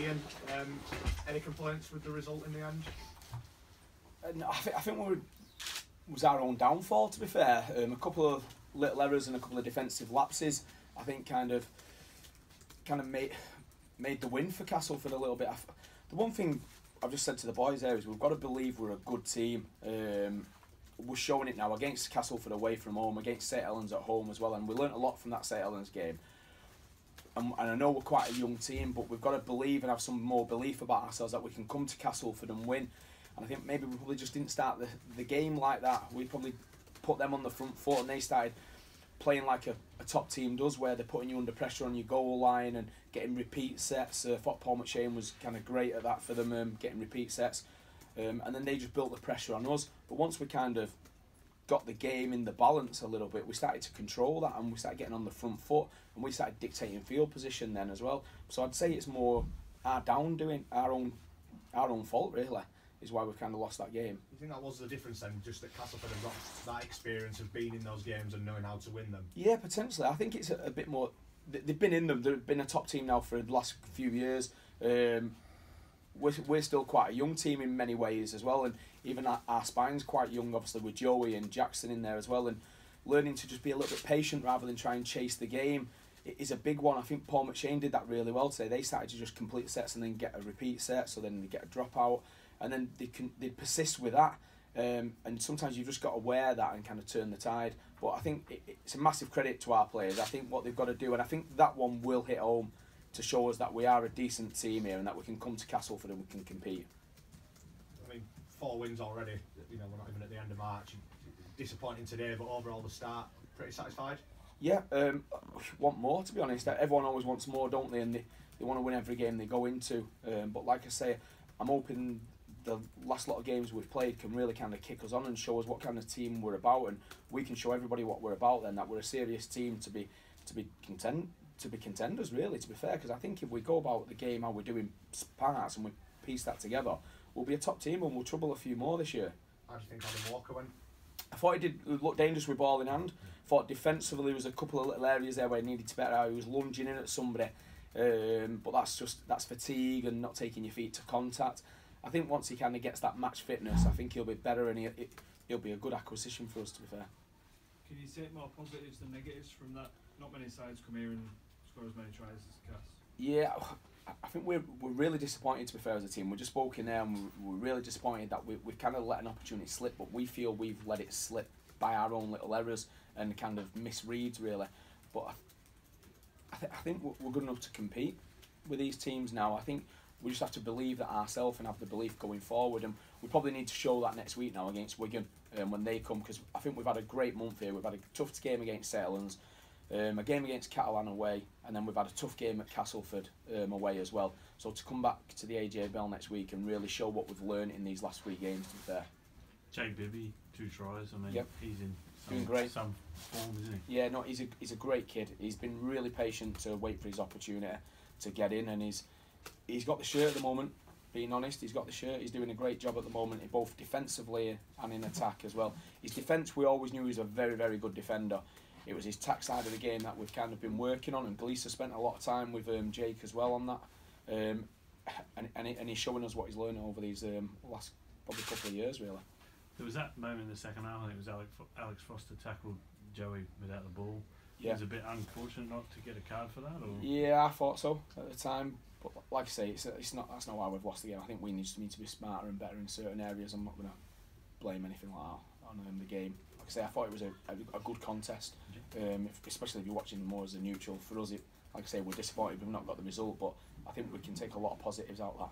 Ian, any complaints with the result in the end? No, I think was our own downfall, to be fair. A couple of little errors and a couple of defensive lapses, I think, kind of made the win for Castleford a little bit. The one thing I've just said to the boys there is we've got to believe we're a good team. We're showing it now against Castleford away from home, against St Helens at home as well, and we learnt a lot from that St Helens game. And I know we're quite a young team, but we've got to believe and have some more belief about ourselves that we can come to Castleford and win. And I think maybe we probably just didn't start the game like that. We probably put them on the front foot and they started playing like a top team does, where they're putting you under pressure on your goal line and getting repeat sets. I thought Paul McShane was kind of great at that for them, getting repeat sets. And then they just built the pressure on us. But once we kind of got the game in the balance a little bit, we started to control that and we started getting on the front foot and we started dictating field position then as well. So I'd say it's more our doing, our own fault really, is why we've kind of lost that game. You think that was the difference then, just that Castleford have got that experience of being in those games and knowing how to win them? Yeah, potentially. I think it's a bit more. They've been in them. They've been a top team now for the last few years. We're still quite a young team in many ways as well, and even our spine's quite young, obviously, with Joey and Jackson in there as well, and learning to just be a little bit patient rather than try and chase the game is a big one. I think Paul McShane did that really well today. They started to just complete sets and then get a repeat set, so then they get a dropout, and then they persist with that. And sometimes you've just got to wear that and kind of turn the tide. But I think it's a massive credit to our players. I think what they've got to do, and I think that one will hit home to show us that we are a decent team here and that we can come to Castleford and we can compete. I mean, 4 wins already. You know, we're not even at the end of March. Disappointing today, but overall the start, pretty satisfied? Yeah, want more, to be honest. Everyone always wants more, don't they? And they want to win every game they go into. But like I say, I'm hoping the last lot of games we've played can really kind of kick us on and show us what kind of team we're about, and we can show everybody what we're about then, that we're a serious team to be contenders, really, to be fair, because I think if we go about the game how we're doing parts and we piece that together, we'll be a top team and we'll trouble a few more this year. How do you think Adam Walker went? I thought he did look dangerous with ball in hand. I thought defensively there was a couple of little areas there where he needed to better out. He was lunging in at somebody, but that's fatigue and not taking your feet to contact. I think once he kind of gets that match fitness, I think he'll be better and he'll be a good acquisition for us, to be fair. Can you take more positives than negatives from that? Not many sides come here and score as many tries as Cass. Yeah, I think we're really disappointed, to be fair, as a team. We just spoke in there and we're really disappointed that we've kind of let an opportunity slip, but we feel we've let it slip by our own little errors and kind of misreads, really. But I think we're good enough to compete with these teams now. I think we just have to believe that ourselves and have the belief going forward, and we probably need to show that next week now against Wigan when they come, because I think we've had a great month here. We've had a tough game against St Helens, a game against Catalan away, and then we've had a tough game at Castleford away as well. So to come back to the AJ Bell next week and really show what we've learned in these last 3 games, to be fair. Jake Bibby, 2 tries. I mean, yep. He's in doing great. Some form, isn't he? Yeah, no, he's a great kid. He's been really patient to wait for his opportunity to get in, and he's got the shirt at the moment. Being honest, he's got the shirt. He's doing a great job at the moment, both defensively and in attack as well. His defence, we always knew he was a very, very good defender. It was his tack side of the game that we've kind of been working on, and Gleeson spent a lot of time with Jake as well on that. And he's showing us what he's learning over these last probably couple of years, really. There was that moment in the second half, I think it was Alex Foster tackled Joey without the ball. Yeah. It was a bit unfortunate not to get a card for that, or? Yeah, I thought so at the time. But like I say, that's not why we've lost the game. I think we need to be smarter and better in certain areas. I'm not going to blame anything like that on the game. Like I say, I thought it was a good contest, especially if you're watching more as a neutral. For us, like I say, we're disappointed we've not got the result, but I think we can take a lot of positives out of that.